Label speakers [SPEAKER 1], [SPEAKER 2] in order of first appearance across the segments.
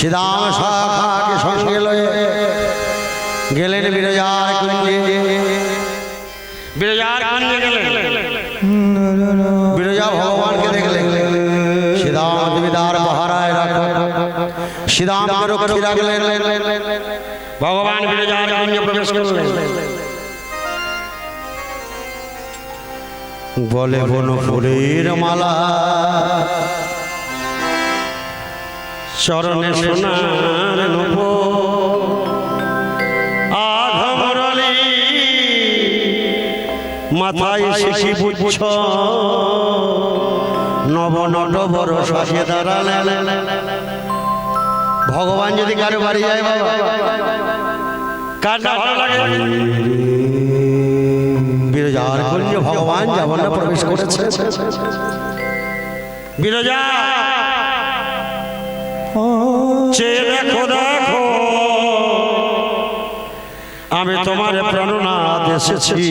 [SPEAKER 1] শ্রীরাম সখাকে সঙ্গে লয়ে গেলেন বিরজার কুঞ্জে। বিরজার কুঞ্জে গেলেন, বিরজা ভগবানকে দেখলেন। শ্রীরাম তুমি দ্বার পাহারায় রাখো, শ্রীরামকে রক্ষী রাখলেন। ভগবান বিরজার কুঞ্জে প্রবেশ করলেন। বলে বনপুরের মালা চরণে সোনার নূপুর, আধমরলি মাথায় শিশি পুচ্ছ, নব নটবর শশে দাঁড়ালেন। ভগবান যদি কারো বাড়ি যায় বাবা, কারটা ভালো লাগে? বিরজার কুঞ্জে ভগবান যাবনা প্রবেশ করেছে। বিরজা চেয়ে দেখো দেখো, আমি তোমার প্রাণনাথ এসেছি,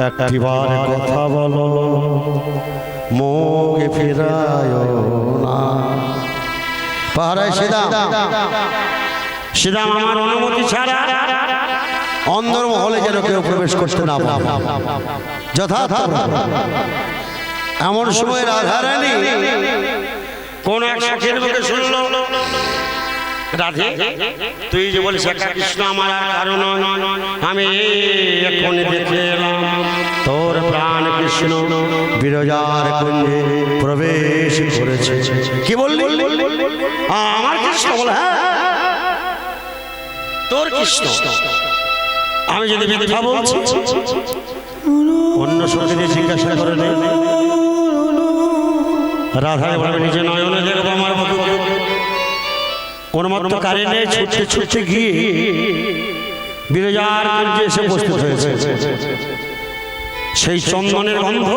[SPEAKER 1] একটিবার কথা বলো, মুখে ফিরায় না। পাহারায় শ্রীরাম, শ্রীরাম আমার অনুমতি ছাড়া অন্দরমহলে যেন কেউ প্রবেশ করতে না পারে। যথার্থ এমন সময় রাধারানী কোন এক সখীর মুখে শুনল, রাধে তুই যে বলিস কৃষ্ণ আমার কারণ, আমি এখনই দেখে এলাম তোর প্রাণ কৃষ্ণ বিরজার কুঞ্জে প্রবেশ করেছে। কি বললি? আমার কৃষ্ণ? বলে হ্যাঁ তোর কৃষ্ণ। আমি যদি মিথ্যা বলছি, অন্য সখীদের জিজ্ঞাসা করে নেই। রাধায় বলে নিজে নয়নে দেখবো আমার বধূকে। উন্মত্ত কারণে ছুটতে ছুটতে গিয়ে বিরজার কুঞ্জে এসে উপস্থিত হয়েছে। সেই চন্দনের গন্ধ,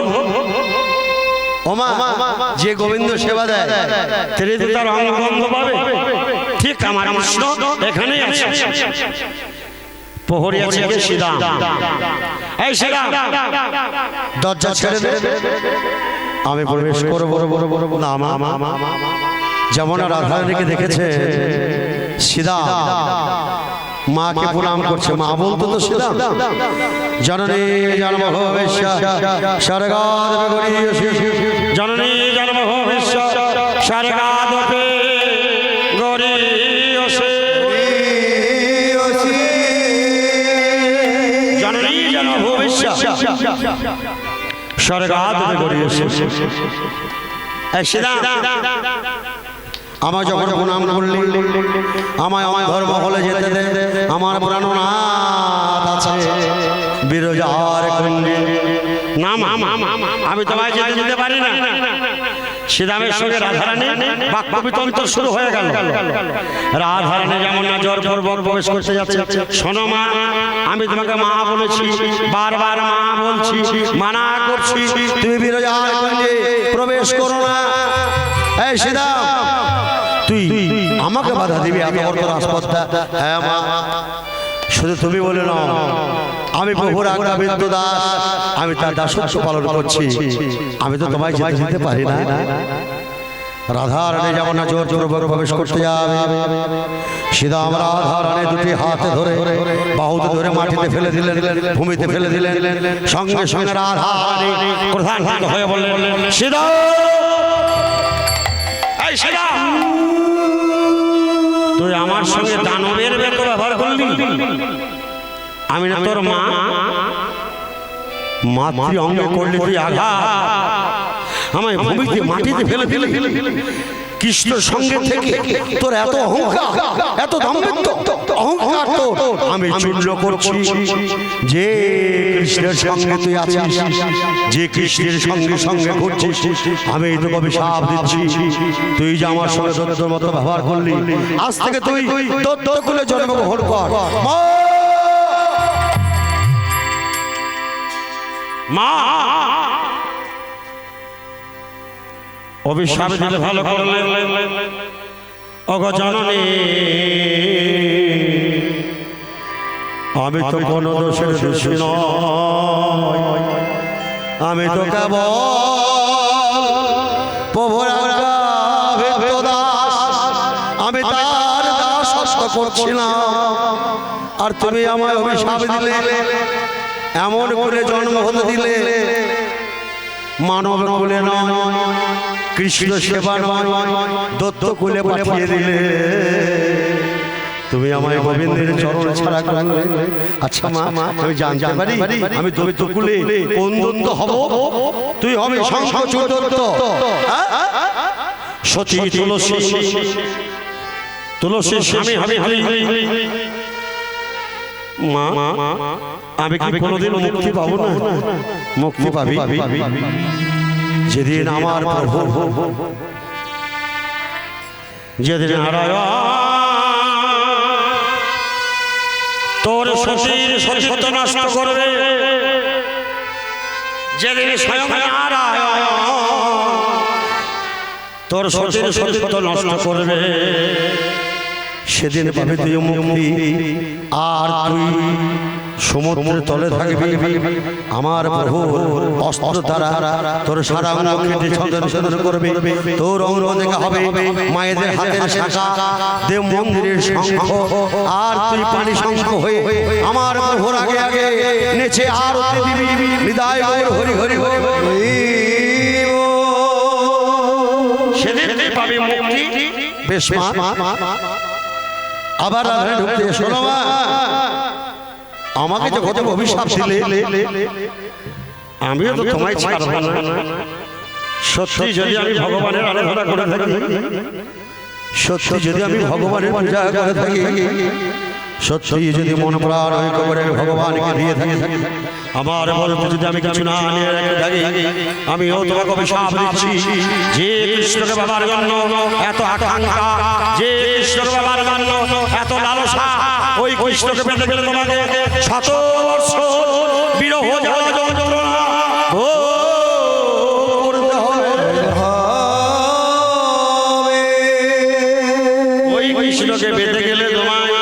[SPEAKER 1] ওমা যে গোবিন্দ সেবা দেয় তিনি তো তার অঙ্গগন্ধ পাবে। ঠিক আমার কৃষ্ণ এখানেই আছে। প্রহরী আছে শ্রীরাম, এই শ্রীরাম দরজা ছেড়ে দে, আমি প্রবেশ করবো না। যেমন রাধারানীকে দেখেছে শ্রীরাম মাকে প্রণাম করছে, মা বলতো তো শ্রীরাম, জননী জন্ম ভবেশ্য স্বর্গাদপে গরীয়সী, জননী জন্ম ভবেশ্য স্বর্গাদপে গরীয়সী, জননী জন্ম ভবেশ্য স্বর্গাদপে গরীয়সী। আমার যখন প্রণাম করলি, আমায় আমার ধর্ম হলে যেতে দে, আমার প্রাণনাথ আছে বিরজার কুঞ্জে। না আমি তোমায় যেতে দিতে পারি না। শ্রীরামের সঙ্গে রাধারানী বাক্যবিতন্ত্র শুরু হয়ে গেল। রাধারানী যেমন না জোর পূর্বক প্রবেশ করতে যাচ্ছে, শোনো মা, আমি তোমাকে মা বলেছি, বারবার মা বলছি, মানা করছি, তুমি বিরজার কুঞ্জে প্রবেশ করো না। এই শ্রীরাম তুই আমাকে বাধা দিবি এত বড় রাজপথটা? হ্যাঁ মা, শুধু তুমি বলে নাও, আমি প্রভুর আজ্ঞা বিন্দু দাস, আমি তার দাসত্ব পালন করছি, আমি তো তোমায় যেতে দিতে পারি না। রাধারানী যেমন না জোর জোর প্রবেশ করতে যাবে, শ্রীরাম রাধারানী দুটি হাতে ধরে বাহুতে ধরে মাটিতে ফেলে দিলেন, ভূমিতে ফেলে দিলেন। সঙ্গে সঙ্গে রাধারানী ক্রোধান্বিত হয়ে বললেন, শ্রীরাম তুই আমার সঙ্গে দানবের মতো ব্যবহার করলি। আমি না তোর মা, মাতৃ অঙ্গে করলি তুই আঘাত, আমায় ভূমিতে মাটিতে ফেলে দিলি। কৃষ্ণের সঙ্গে থেকে তোর এত অহংকার, এত দাম্ভিত্য, অহংকার তোর আমি চূর্ণ করছি। যে কৃষ্ণের সঙ্গে তুই আছিস, যে কৃষ্ণের সঙ্গে সঙ্গে ঘুরছিস, আমি তোকে অভিশাপ দিচ্ছি। তুই যে আমার সঙ্গে দত্তর মতো ব্যবহার করলি, আজ থেকে তুই দত্ত কুলে জন্মগ্রহণ কর। মা অভিশাপ দিলে ভালো করলে, ওগো জননী আমি তো কোনো দোষের দোষী নয়, আমি তো কেবল প্রভুর আজ্ঞাবদ্ধ দাস। করছিলাম আর তুমি আমায় অভিশাপ দিলে, এমন করে জন্ম হতে দিলে, মানব কুলে নয়, কৃষ্ণ সেবা নয়, দত্ত কুলে পাঠিয়ে দিলে। তুমি আমায় গোবিন্দের চরণ ছাড়া করলে। আচ্ছা মা, আমি জানতে পারি আমি দত্ত কুলে কোন দত্ত হব? তুই হবে শঙ্খচূড় দত্ত, সতী তুলসী, তুলসীর স্বামী হবে মা। আমি কি কোনোদিন মুক্তি পাবো না? মুক্তি পাবি যেদিন আমার প্রভু, যেদিন নারায়ণ তোর সতীর সতীত্ব নষ্ট করবে, যেদিন স্বয়ং নারায়ণ তোর সতীর সতীত্ব নষ্ট করবে, সেদিন পাবি তুই মুক্তি। আর তুই সমুদ্রের তলে থাকবি, আমার প্রভু অস্ত্র দ্বারা তোর সারা অঙ্গ কেটে ছন্দন করবে। তোর অঙ্গ দেখা হবে মায়েদের হাতের শাখা, দেব মন্দিরের শঙ্খ, আর তুই পানি শঙ্খ হয়ে আমার প্রভুর আগে আগে নেচে আরতি দিবি, হৃদয় হরি হরি হরি হরি। সেদিন তুই পাবি মুক্তি। বেশ মা, আবার ঢুকতে শোনো মা, আমাকে যখন অভিশাপ দিলে আমিও তো তোমায় ছাড়ব না। সত্যি যদি আমি ভগবানের আরাধনা করে থাকি, সত্যি যদি আমি ভগবানের পূজা করে থাকি, সত্যি যদি মন প্রাণ ঐক্য করে ভগবানকে দিয়ে থাকি, আমার বলতে যদি আমি কিছু না নিয়ে রেখে থাকি, আমিও তোমাকে অভিশাপ দিচ্ছি। যে কৃষ্ণকে বাবার জন্য এত আকাঙ্ক্ষা, যে কৃষ্ণকে বাবার জন্য এত লালসা, ওই কৃষ্ণকে পেতে গেলে তোমাকে 100 বছর বিরহ জ্বালা যন্ত্রণা করতে হবে। ওই কৃষ্ণকে পেতে গেলে তোমায়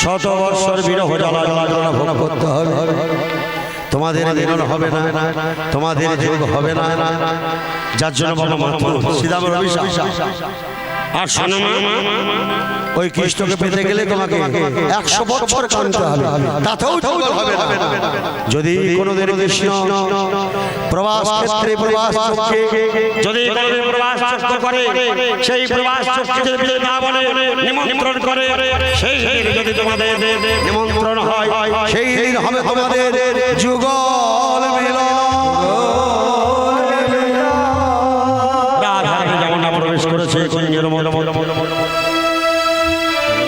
[SPEAKER 1] 100 বছর বিরহ জ্বালা যন্ত্রণা ভোগ করতে হবে। তোমাদের মিলন হবে না, তোমাদের যোগ হবে না, যার জন্য বাবা মাত্র শ্রীরামের অভিশাপ। আর শোনো মা, ওই কৃষ্ণকে পেতে গেলে তোমাকে 100 বছর কাঁদতে হবে, তাতেও যোগ হবে না। যদি কোনোদিন কৃষ্ণ প্রবাস ক্ষেত্রে প্রবাস চক্রে, যদি কোনোদিন প্রবাস চক্র করে, সেই প্রবাস চক্রে যদি না বলে নিমন্ত্রণ করে, সেই যদি তোমাদের নিমন্ত্রণ হয়, সেই দিন হবে তোমাদের যুগল মিলন। যেমন প্রবেশ করেছে কুঞ্জের মধ্যে,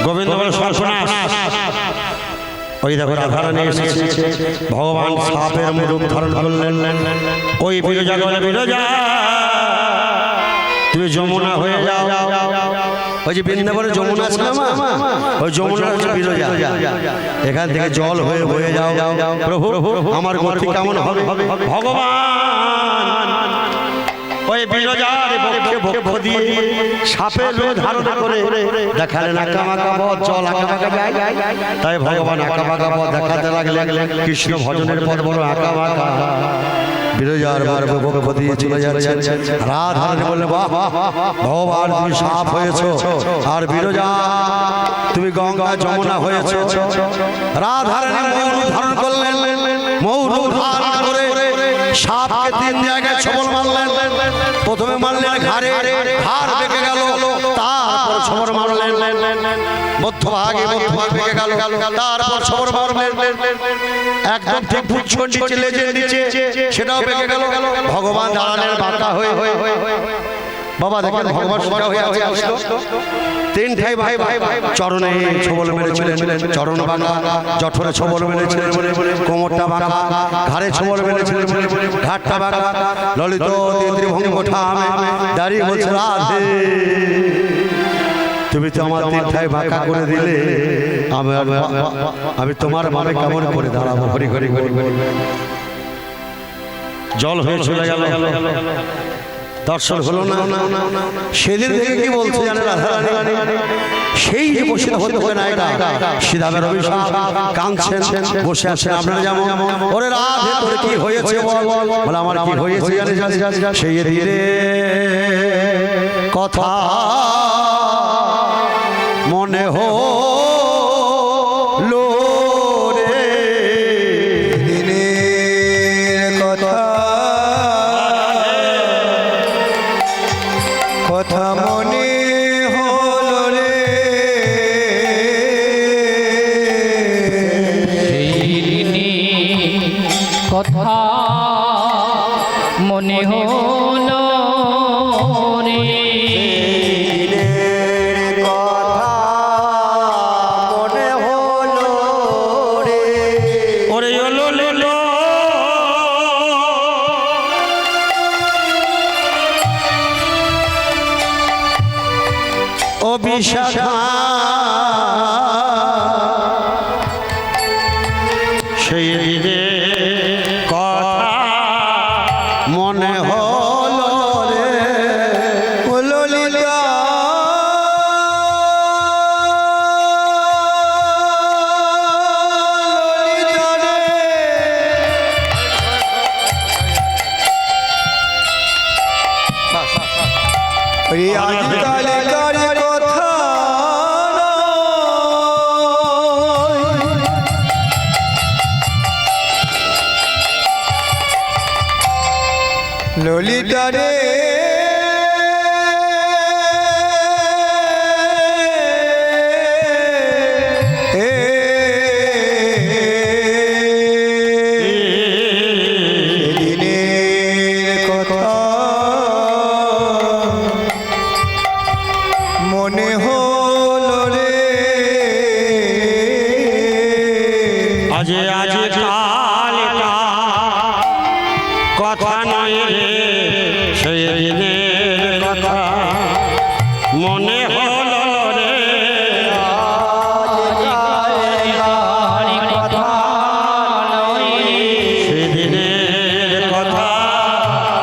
[SPEAKER 1] গোবিন্দ বলে সর্বনাশ, ওই দেখো রাধারানী এসেছে। ভগবান সাপের রূপ ধারণ করলেন। ওই বিরজা বলে, বিরজা তুমি যমুনা হয়ে যাও। ওই যে বৃন্দাবনে যমুনা আছে না মা, ওই যমুনা হচ্ছে বিরজা। এখান থেকে জল হয়ে বয়ে যাও। প্রভু আমার গতি কেমন হবে? ভগবান ওই বিরজার বক্ষে বক্ষ দিয়ে সাপের রূপ ধারণ করে দেখালেন আঁকাবাঁকা পথ, জল আঁকাবাঁকা যায়। তাই ভগবান আঁকাবাঁকা পথ দেখাতে লাগলেন। কৃষ্ণ ভজনের পথ বড় আঁকাবাঁকা। বিরজার বক্ষ দিয়ে চলে যাচ্ছেন। রাধারানী বললেন, বাহ ভগবান তুমি সাপ হয়েছো, আর বিরজা তুমি গঙ্গা যমুনা হয়েছো। রাধারানী মৌর ধারণ করলেন। মৌর ধারণ করে সাপকে 3 জায়গায় ছবল মারলেন। প্রথমে মারলেন ঘাড়ে, ঘাড় বেঁকে গেল। তারপর ছবল মারলেন মধ্যভাগে, মধ্যভাগ বেঁকে গেল। তারপর ছবল মারলেন একদম ঠিক পুচ্ছর নিচে, লেজের নিচে, সেটাও বেঁকে গেল। ভগবান দাঁড়ালেন বাঁকা হয়ে। বাবা দেখেন ভগবান সোজা হয়ে আসলো। 3 ঠাই ভাই চরণে ছবল মেরেছিলেন, চরণ বাঁকা, জঠরে ছবল মেরেছিলেন, কোমরটা বাঁকা, ঘাড়ে ছবল মেরেছিলেন, ঘাটটা বাঁকা। ললিত ত্রিভঙ্গ ঠামে দাঁড়িয়ে বলছে, রাধে তুমি তো আমার 3 ঠাই বাঁকা করে দিলে, আমি তোমার মানে কেমন করে দাঁড়াবো? হরি হরি হরি হরি। জল হয়ে চলে গেল, দর্শন হলো না। সেদিন থেকে কি বলছে জানেন রাধারানী? সেই যে বসে হতে না, এটা শ্রীরামের অভিশাপ। কাঁদছেন, বসে আছেন। আপনারা যেমন, ওরে রাধে তোর কি হয়েছে বল। বলে আমার কি হয়েছে জানিস? সেই ধীরে কথা মনে হয়
[SPEAKER 2] কথা মনে হলো রে
[SPEAKER 3] কথা মনে হলো রে
[SPEAKER 2] কথা মনে হলো রে
[SPEAKER 1] ওরে ওলো লো ও বিশাখা সেই রে কথা মনে হলো রে
[SPEAKER 2] ও ললিতা ললিতা রে আজকালে কারে কথা ললিতা রে দিনের কথা মনে হলো রে
[SPEAKER 1] আজ আজ কাল কথা নয় রে সেই দিনের কথা মনে হলো রে সেই দিনের কথা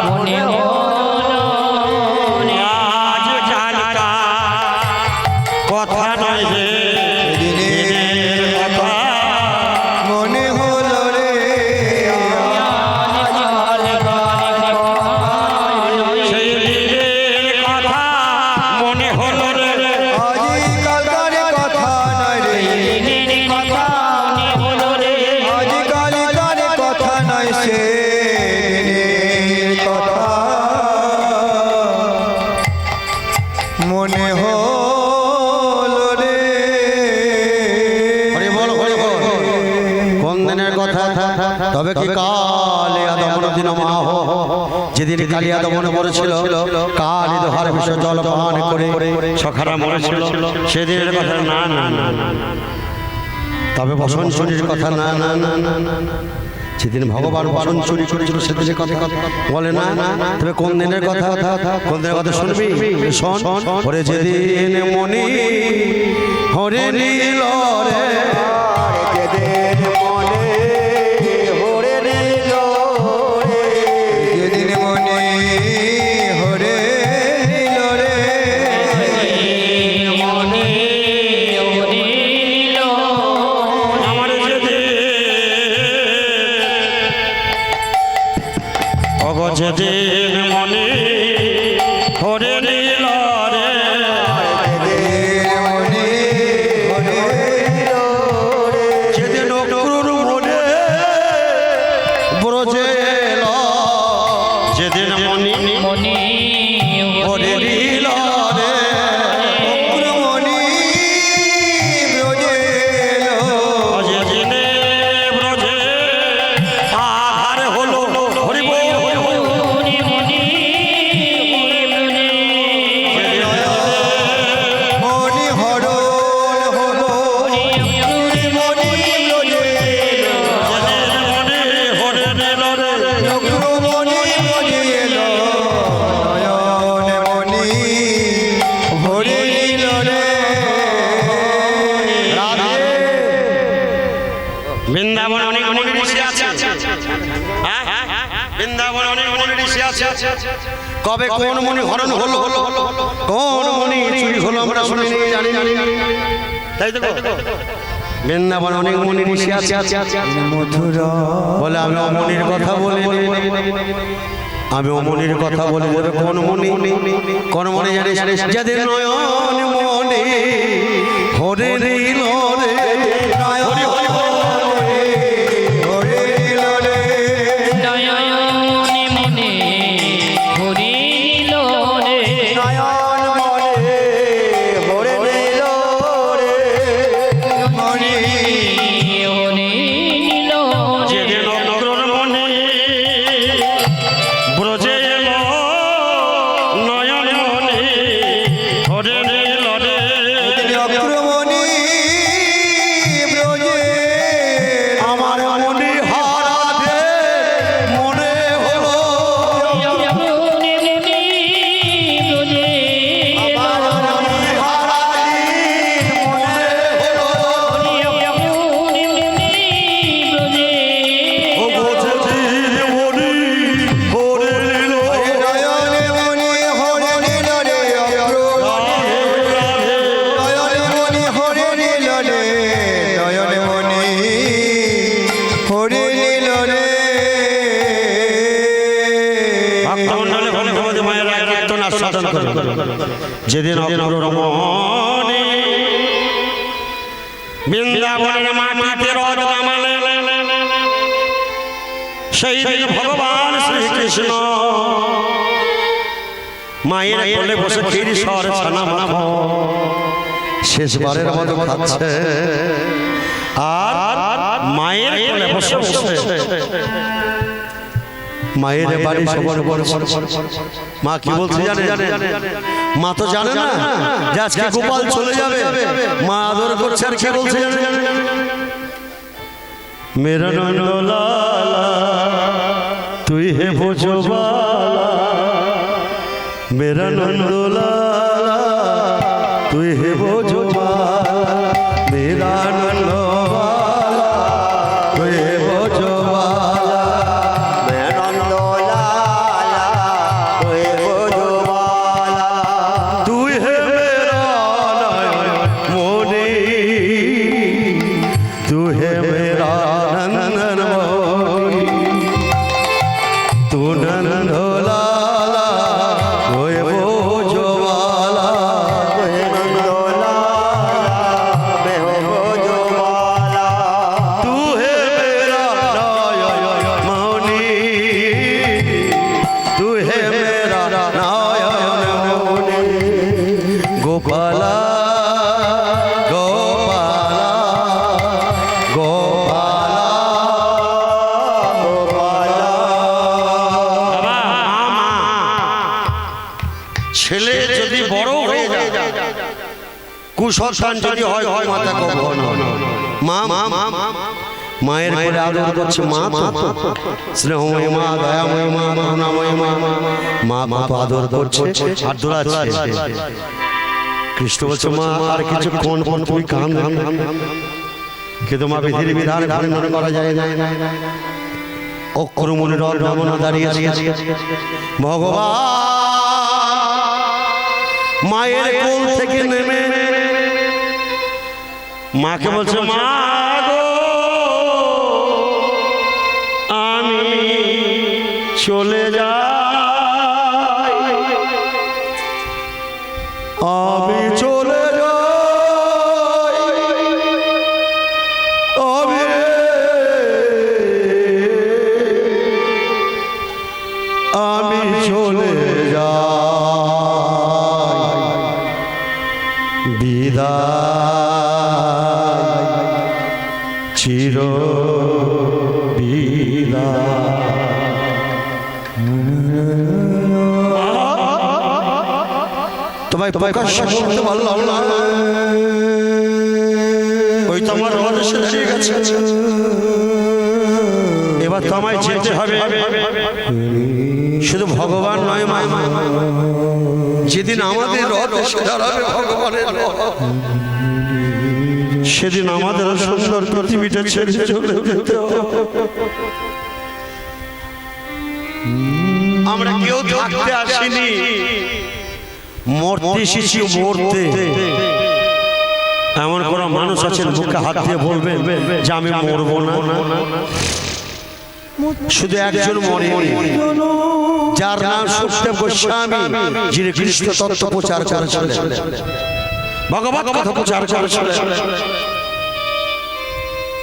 [SPEAKER 3] মনে হলো
[SPEAKER 1] আজ কাল কথা নয় রে দিনের কথা
[SPEAKER 2] মনে হলো রে
[SPEAKER 1] সেই দিনের কথা মনে হলো রে
[SPEAKER 2] আজকালকার কথা নয় রে আজকালকার কথা নয় সে দিনের কথা মনে হলো রে
[SPEAKER 1] হরি বল হরি বল কোন দিনের কথা তবে কি কালিয়া দমন দিন মাহ যেদিন কালিয়া দমন করেছিল কালি দোহার বিশ্ব জল পান করে সখারা মরেছিল সেদিনের কথা না না না তবে বসন চুরির কথা না না না না না সেদিন ভগবান বসন চুরি করেছিল সেদিনের কথা বলে না তবে কোন দিনের কথা কোন দিনের কথা শুনবি শোন ওরে যেদিন মনি হরে নীল রে
[SPEAKER 2] যেদিন মনে হরে নিল রে যেদিন মনে হরে নিল রে
[SPEAKER 1] আমার যেদিন অগ যেদিন মনে হরে নীল রে
[SPEAKER 2] যেদিন মনে হরে নিল রে
[SPEAKER 1] যেদিন অক্রুর মনে ব্রজেল যেদিন মনি হরে নীল রে
[SPEAKER 2] মনি ব্রজে
[SPEAKER 1] যেদিনে ব্রজে আহার হলো হরি বল
[SPEAKER 2] মনি হরণ হলো মনি ব্রজে
[SPEAKER 1] মনে হরে নীল রে
[SPEAKER 2] মনি ব্রজে এলো নয়ন মনি ভরে নিল রে
[SPEAKER 1] বৃন্দাবন অনেক মনি ঋষি আছে হ্যাঁ বৃন্দাবন অনেক মনি ঋষি আছে কবে কোন মনি হরণ হলো কোন মনি চুরি হলো আমরা শুনিনি জানি না তাই তো বৃন্দাবন অনেক মনি ঋষি আছে
[SPEAKER 2] মধুরা
[SPEAKER 1] বলে আমি অমনির কথা বলি আমি অমনির কথা বলি দেবে কোন মনি জানিস যাদের নয়ন মনি হরে নীল রে হরি হরি
[SPEAKER 2] ভরে নিল রে
[SPEAKER 3] নয়নে মনে হরিল রে
[SPEAKER 2] নয়ন
[SPEAKER 1] যেদিন অগ্রমণি বৃন্দাবনের মাটিতে রথ নামালে, সেই দিন ভগবান শ্রীকৃষ্ণ মায়ের কোলে বসে ক্ষীর সর ছানা মাখো শেষবারের মতো খাচ্ছে, আর মায়ের কোলে বসে বসে মায়ের বাড়ি সবার বড় মা কি বলছে জানে? মা তো জানে না যে আজকে গোপাল চলে যাবে, মা আদর করছে আর কে বলছে জানে? মেরা নন্দলালা তুই হে ভোজবালা, মেরা নন্দলালা তুই হে ভোজবালা, মেরা নন্দলালা তুই হে ভোজবালা, তুই হে মেরা মনি, তুই হে মেরা নন্দন মনি, তু নন্দলালা তুই ভোজবালা, तू है मेरा नायक मौनी, तू है मेरा नायक मौनी, गोपाला गोपाला गोपाला ছেলে যদি বড় হয়ে যায়, কুসন্তান যদি হয় মাতা কখন মা মায়ের কোলে আদর করছে, মা স্নেহময় মা, দয়াময় মা, করুণাময় মা, মা তো আদর করছে আর দোলাচ্ছে। কৃষ্ণ বলছে মা আর কিছুক্ষণ পর তুমি কান কিন্তু মা বিধির বিধান খণ্ডন করা যায় না। অক্ষরমণি রথ রমনা দাঁড়িয়ে ভগবান মায়ের কোল থেকে নেমে মাকে বলছে মা গো আমি চলে যাই, আমি চলে যাই, আমি চলে যাই, বিদায় চির তোমায় প্রকাশ করতে পারলাম না, ওই তোমার রথ এসে দাঁড়িয়ে গেছে, এবার তোমায় যেতে হবে। শুধু ভগবান নয় মা, যেদিন আমাদের রথ এসে দাঁড়াবে ভগবানের রথ, সেদিন আমাদের সুন্দর পৃথিবীটা ছেড়ে চলে যেতে হবে। আমরা কেউ থাকতে আসিনি, মরতে এসেছি মরতে। এমন কোন মানুষ আছেন বুকে হাত দিয়ে বলবেন যে আমি মরবো না? শুধু একজন মরে, যার নাম সুখদেব গোস্বামী, যিনি কৃষ্ণ তত্ত্ব প্রচার করেছিলেন, ভগবত কথা প্রচার করেছিলেন।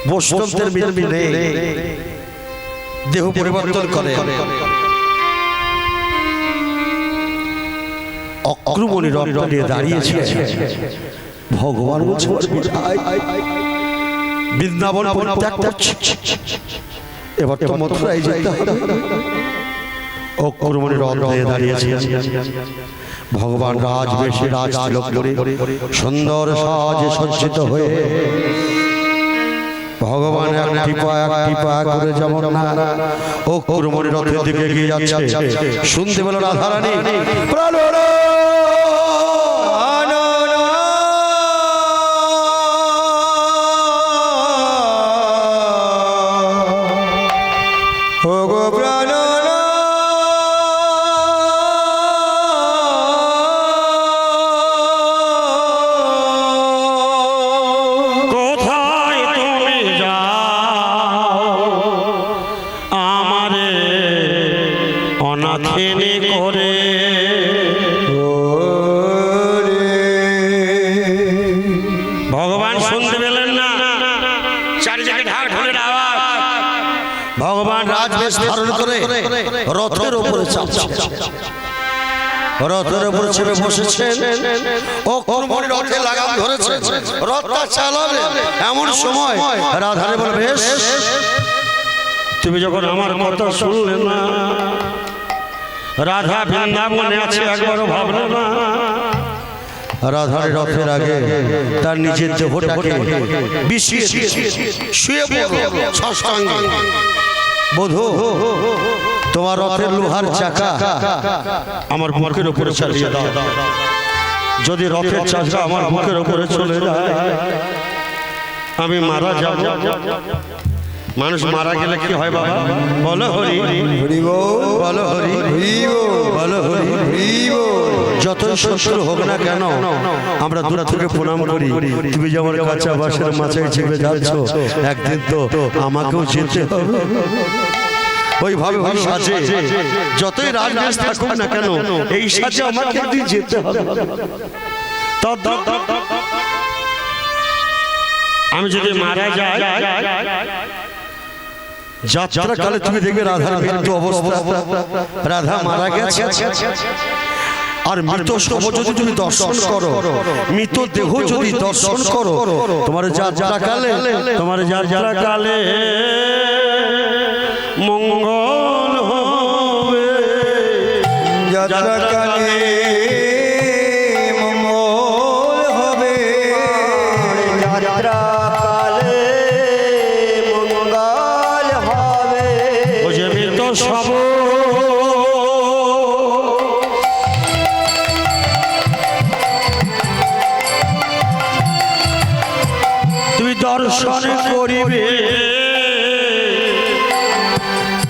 [SPEAKER 1] বৈষ্ণবদের মিলে দেহ পরিবর্তন করে। অক্রমণী রথ নিয়ে দাঁড়িয়েছে, ভগবান বলছে বৃন্দাবন পরিত্যাগ করছে, এবার তো মথুরায় যেতে হবে। অক্রমণী রথ নিয়ে দাঁড়িয়েছে, ভগবান রাজবেশে রাজ তিলক করে সুন্দর সাজে সজ্জিত হয়ে ভগবান একটি পা করে যেমন অক্রমণী রথের দিকে এগিয়ে যাচ্ছে। শুনতে পেল রাধারানী অনাথিনী করে বেশ ধারণ করে রথের উপরে চাপছেন। রথের উপরে চেপে বসেছেন। ও কুড়মুড়ি রথে লাগাম ধরেছে, রথটা চালাবে। এমন সময় রাধারে বলে, বেশ তুমি যখন আমার কথা শুনলে না, রাধা বৃন্দাবনে আছে একবারও ভাবলে না। রাধার রথের আগে তার নিজের দেহটাকে বিছিয়ে শুয়ে পড়ল সাষ্টাঙ্গে। বধূ, তোমার রথের লোহার চাকা আমার বুকের উপরে চালিয়ে দাও। যদি রথের চাকা আমার বুকের উপরে চলে যায় আমি মারা যাব। মানুষ মারা গেলে কি হয় বাবা? বলো হরি
[SPEAKER 2] হরি বল,
[SPEAKER 1] বলো হরি
[SPEAKER 2] হরি বল,
[SPEAKER 1] বলো হরি
[SPEAKER 2] হরি বল।
[SPEAKER 1] যতই শত্রু হোক না কেন আমরা দূর থেকে প্রণাম করি। তুমি যে আমার কাঁচা বাঁশের মাথায় চেপে যাচ্ছ, একদিন তো আমাকেও যেতে হবে। ওইভাবে ওই সাজে যতই রাজবেশ থাকুক না কেন, এই সাজে আমাকে একদিন যেতে হবে। আমি যদি মারা যাই, যাত্রাকালে তুমি দেখবে রাধার মৃত্যু অবস্থা, রাধা মারা গেছে। আর মৃত শব যদি তুমি দর্শন করো, মৃত দেহ যদি দর্শন করো, তোমার যাত্রাকালে মঙ্গল হবে।
[SPEAKER 2] যাত্রাকালে মঙ্গল হবে, যাত্রাকালে মঙ্গল হবে।
[SPEAKER 1] ও যে মৃত শব তুমি দর্শন করিবে,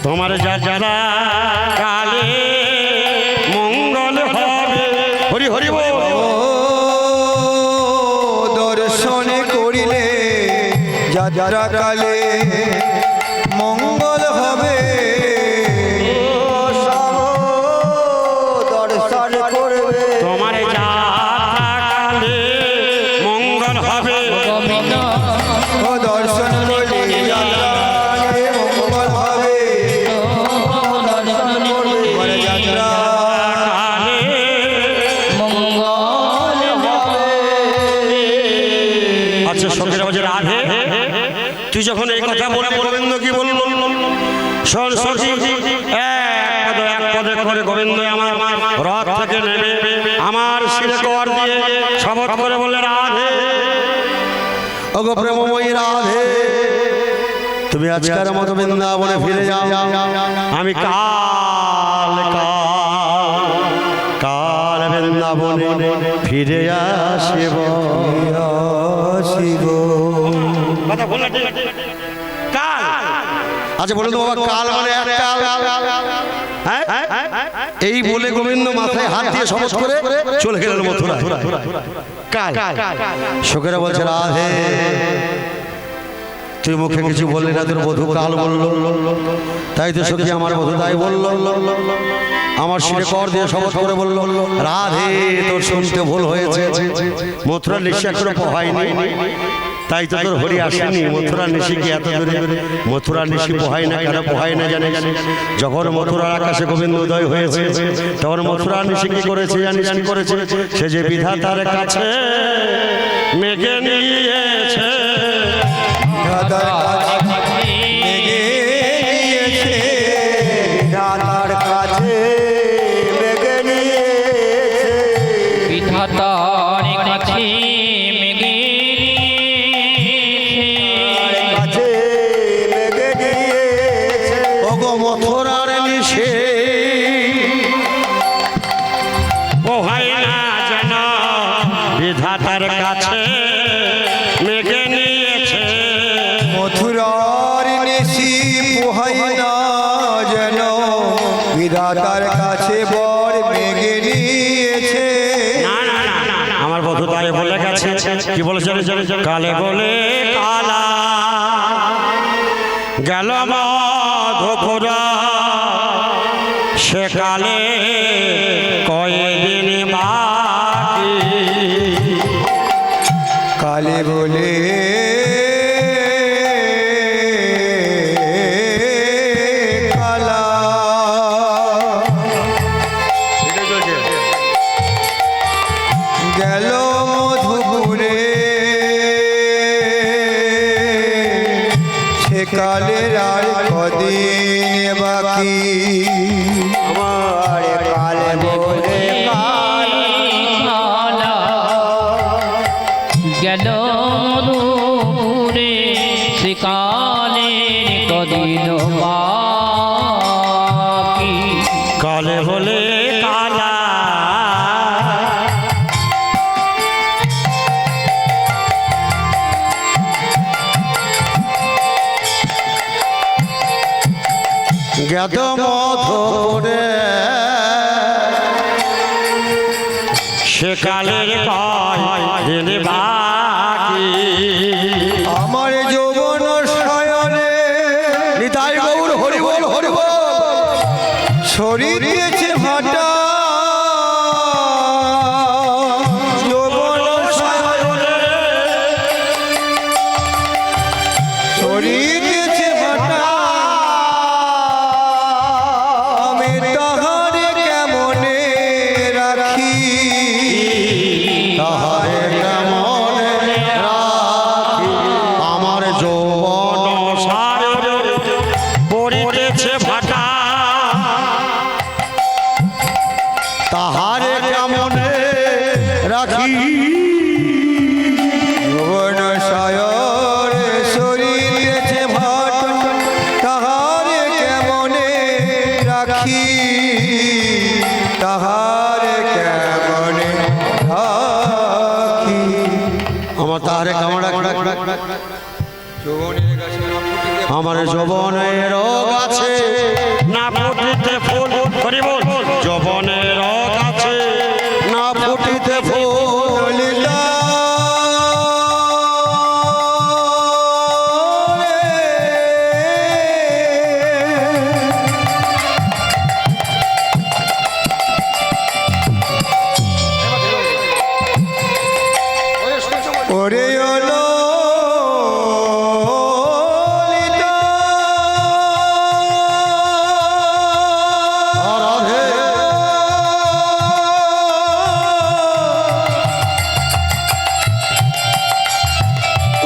[SPEAKER 1] তোমার যাত্রা কালে মঙ্গল হবে। হরি হরি বল।
[SPEAKER 2] দর্শন করিলে যাত্রাকালে মঙ্গল হবে। দর্শন করবে,
[SPEAKER 1] তোমার যাত্রাকালে মঙ্গল হবে।
[SPEAKER 3] গোবিন্দ
[SPEAKER 2] ও দর্শন করলে যাত্রাকালে মঙ্গল হবে।
[SPEAKER 3] দর্শন করলে
[SPEAKER 2] তোমার যাত্রা
[SPEAKER 1] কালে
[SPEAKER 3] মঙ্গল হবে।
[SPEAKER 1] আচ্ছা সখীরা বলছে, রাধে তুই যখন এই কথা বলে গোবিন্দ কি বলল? শোন সখী, এক পদে করে গোবিন্দ আমার রথ থেকে নেমে আমার শিরে কর দিয়ে শপথ করে বললে, রাধে ওগো প্রেমময়ী রাধে, তুমি আজকের মতো বৃন্দাবনে ফিরে যাও। আমি কাল বৃন্দাবনে ফিরে আসিব।
[SPEAKER 2] শিব
[SPEAKER 1] কথা বললে ঠিক? কাল। আচ্ছা বলুন তো বাবা, কাল মানে এক কাল? হ্যাঁ? এই বলে গোবিন্দ মাথায় হাত দিয়ে শপথ করে চলে গেলেন মথুরা। কাল। শোকেরা বলছে, রাধে তুই মুখে কিছু বললি না, তোর বধূ কাল বলল। তাই তো সখী আমার বধূ তাই বলল, আমার শিরে কর দিয়ে শপথ করে বলল, রাধে তোর শুনতে ভুল হয়েছে। মথুরা নিশি এখনো পোহায়নি, তাই তো তোর হরি আসেনি। মথুরা নিশি কি এত দূরে? মথুরা নিশি পোহায় না কেন পোহায় না জানে? যখন মথুরার আকাশে গোবিন্দ উদয় হয়েছে, তখন মথুরা নিশি কি করেছে জানিস? কি করেছে? সে যে বিধাতার কাছে মেঘে নিয়েছে,
[SPEAKER 2] রাধার কাছে মেঘে নিয়েছে, রাধার কাছে মেঘে নিয়েছে।
[SPEAKER 3] বিধাতার কাছে মেঘে
[SPEAKER 2] কাছে মেঘে নিয়েছে।
[SPEAKER 1] ওগো মথুরার নিশে পোহায় না যেন, বিধাতার কাছে মেঘে নিয়েছে।
[SPEAKER 2] মথুরার নিশি পোহাই না যেন, বিধাতার কাছে বর মেঘে নিয়েছে।
[SPEAKER 1] আমার বধূ তাই বলে গেছে। কি বলেছে? কালে বলে কালা গেল মধুপুরা, সে কালে কয়েকদিন বাকি।
[SPEAKER 2] কালে বলে গেল মধুপুরে সেকালের আর কদিন বাকি আমার কালে বলে
[SPEAKER 3] গেল মধুপুরে সেকালের কদিন বাকি
[SPEAKER 1] কালে বলে কালা গেদ মধুরে সেকালের কদিন বাকি
[SPEAKER 2] আমার যৌবন শয়নে
[SPEAKER 1] নিতাই গৌর হরি বল হরি বল
[SPEAKER 2] শরীর দিয়েছে ভাটা যৌবন শয়নে শরীর দিয়েছে ভাটা আমি তাহারে কেমনে রাখি
[SPEAKER 1] তাহারে কেমনে রাখি আমার যৌবন সারে পড়িতেছে ভাটা তাহারে কেমনে রাখি
[SPEAKER 2] যৌবন শয়নে শরীর দিয়েছে ভাটা তাহারে কেমনে রাখি তাহারে কেমনে রাখি
[SPEAKER 1] আমার তাহারে কেমন রাখি
[SPEAKER 2] যৌবনের গাছে না ফুটিতে
[SPEAKER 1] আমার যৌবনের গাছে না ফুটিতে ফুল হরি বল যৌবনের গাছে না ফুটিতে ফুল
[SPEAKER 2] ললিতা ওরে ও ললিতা
[SPEAKER 1] রাধে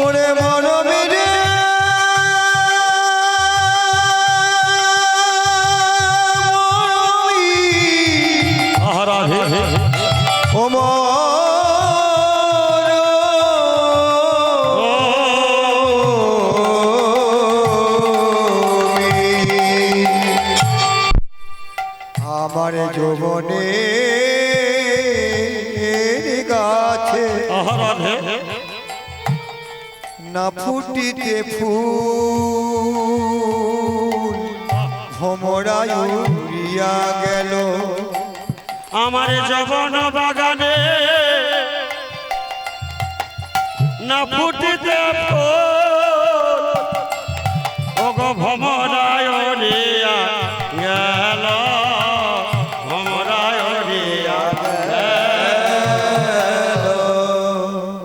[SPEAKER 2] ওরে মরমিরে
[SPEAKER 1] রাধে
[SPEAKER 2] ও আমার যৌবনে গাছে
[SPEAKER 1] রাধে
[SPEAKER 2] না ফুটিতে ফুল ভমরা উড়িয়া গেল
[SPEAKER 1] আমার যৌবন বাগানে না ফুটিতে ফুল